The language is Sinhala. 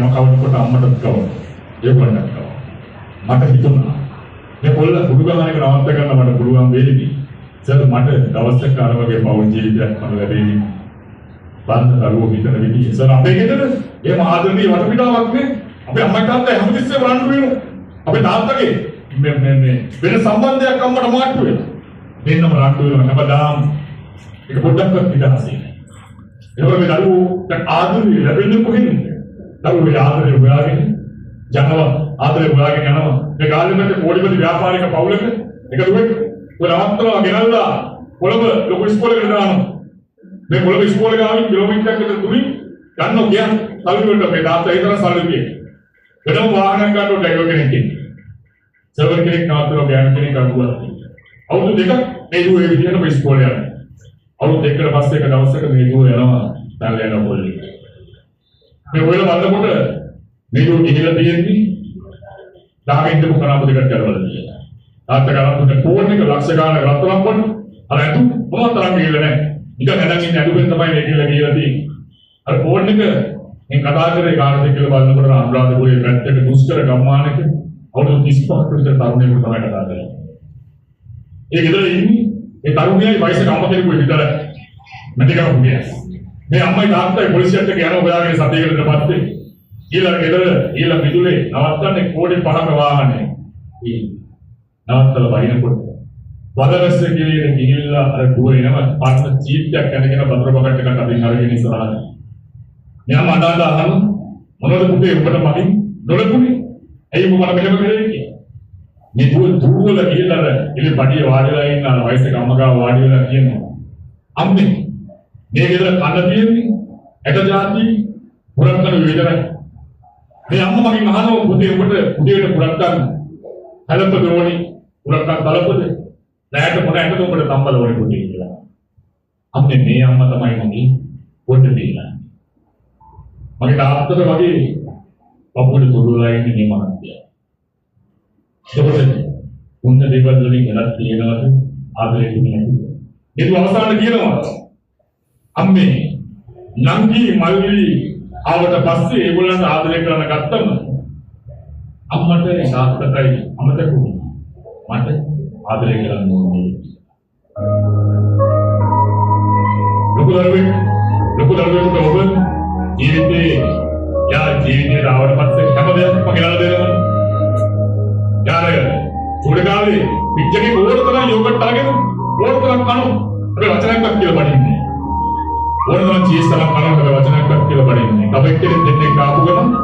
කෑම කවනකොට අම්මටත් කවන. ඒගොල්ලන්ට කවන. මට හිතුණා මේ පොල්ල කුඩු ගහන එක නවත්ත ගන්න මට පුළුවන් වෙයිද? සර් මට දවසක අර වගේ පවුල් ජීවිතයක් මම ලැබෙන්නේ. බන්ද දරුවෝ හිතන විදිහ. සර් අපේ ගෙදර ඒ මහාදරණීය වටපිටාවක් නේ. අපේ අම්මයි තාත්තයි හැමතිස්සෙම රණ්ඩු වෙනවා. අපේ තාත්තගේ මේ වෙන සම්බන්ධයක් අම්මට මාට්ටු වෙනවා. දෙන්නම රණ්ඩු වෙනවා හැමදාම. ඒක පොඩ්ඩක්වත් නිදහසේ නෑ. ඒවල මේ දරුවෝ ආදරේ ලැබෙන්නේ කොහෙන්ද? දරුවෝ ආදරේ හොයාගෙන යනවා ආදරේ හොයාගෙන යනවා. මේ ගාල්ලෙකට කෝටිපති ව්‍යාපාරික පවුලක එක දුවෙක් ඔය නවත්තනවා ගෙනල්ලා කොළඹ ලොකු ඉස්කෝලේකට දානවා. මේ කොළඹ ඉස්කෝලේ ගාවින් කිලෝමීටරයක් විතර දුරින් ගන්නෝ කියන්නේ සල්ලි වලට මේ තාත්තා ඒ තරම් සල්ලි දෙන්නේ. වෙනම වාහනයක් ගන්නකොට ඩ්‍රයිවර් කෙනෙක් ඉන්නේ. සර්වර් කෙනෙක් නවත්තනවා ගෑනු කෙනෙක් අරුවා. අවුරුදු දෙකක් මේ දුව ඒ විදිහටම ඉස්කෝලේ යනවා. අවුරුදු දෙකකට පස්සේ එක දවසක මේ දුව යනවා තල්ලේන පොල්ලේ. මේ ඔයලා බලනකොට මේ දුව ගිහිල්ලා තියෙන්නේ ඩාගෙන් දෙක කරාම දෙකට කරවල තියෙනවා. තාත්තා ගානකට ෆෝන් එක ලක්ෂ ගානක් රත්තරන් පොන්න අර ඇතු මොනවත් තරම් ගිහිල්ලා නැහැ. නිකන් නැදන් ඉන්නේ අඩුවෙන් තමයි මේ කියලා ගිහිල්ලා තියෙන්නේ. අර ෆෝන් එක මේ කතා කරේ කාටද කියලා බලනකොට අනුරාධපුරයේ පැත්තට දුෂ්කර ගම්මානක අවුරුදු 35ක් විතර තරුණයෙකුට තමයි කතා කරන්නේ. ඒ ගෙදර ඉන්නේ ඒ තරුණියයි වයසක අම්ම කෙනෙකුයි විතරයි. මැටිකම පුතිය. මේ අම්මයි තාත්තයි පොලිසියට යනවා හොයාගෙන සතියකට පස්සේ ඊළඟ ගෙදර ඊළඟ මිදුලේ නවත්තන්නේ කෝටි 5ක වාහනේ. නවත්තලා වයින්කොට වලරස්ස කියලා ගිහිල්ලා අර දුව එනවා පන්න චීට්ටයක් යනගෙන බතර බකට් එකක් අදින් අරගෙන ඉස්සරහට. මෙයා මඩාලා අහන මොනවද පුතේ උඹට මගින් නොලකුනේ? ඇයි උඹ මට මෙහෙම කරේ කියලා. මේ දුවල ගිහිල්ලා ඉලි පඩිය වාඩිලා ඉන්න අර වයසක අම්මගා වාඩිලා කියනවා. අම්මේ මේ ගෙදර කන්න තියෙන්නේ ඇට જાති පුරක් කරන විතරයි. මේ අම්මා මගෙන් අහනවා පුතේ උඹට උදේට පුරක් ගන්න. හලපද ඕනි පුරක් ගන්න බලපද. නැහැට මොන ඇටද උඹට තම්බල ඕනි පුතේ කියලා. අම්මේ මේ අම්මා තමයි මගේ පොඩ දෙලා. මගේ තාත්තට වගේ පපුවට තුරුලා ඉන්නේ මේ මහත්තයා. ඒකට උන්ද දේවල් වලින් ගලක් තියෙනවද ආදරේ කියන්නේ. ඒක අවසානයේ කියනවා අම්මේ නංගි මල්ලි ආවට පස්සේ ඒගොල්ලන්ට ආදරය කරන්න ගත්තම අම්මට තාත්තටයි අමතක වුණා. මට ආදරය කරන්න ඕනේ. ලොකු දරුවෙකුට ඔබ ජීවිතේ ජීවිතේ ආවට පස්සේ හැම දෙයක්ම ගෙනල්ලා දෙනවා. යාර චුඩ කාලේ පිට්ටකේ ඕන තරම් යෝගට් අරගෙන ඕන තරම් කනවා. අපි වචනයක්වත් කියලා බඩින්නේ. ඕන තරම් චීස් තරම් කනවා අපි වචනයක්වත් කියලා බඩින්නේ. කපෙක් කෙනෙක් දෙන්නෙක් ආපු ගමන්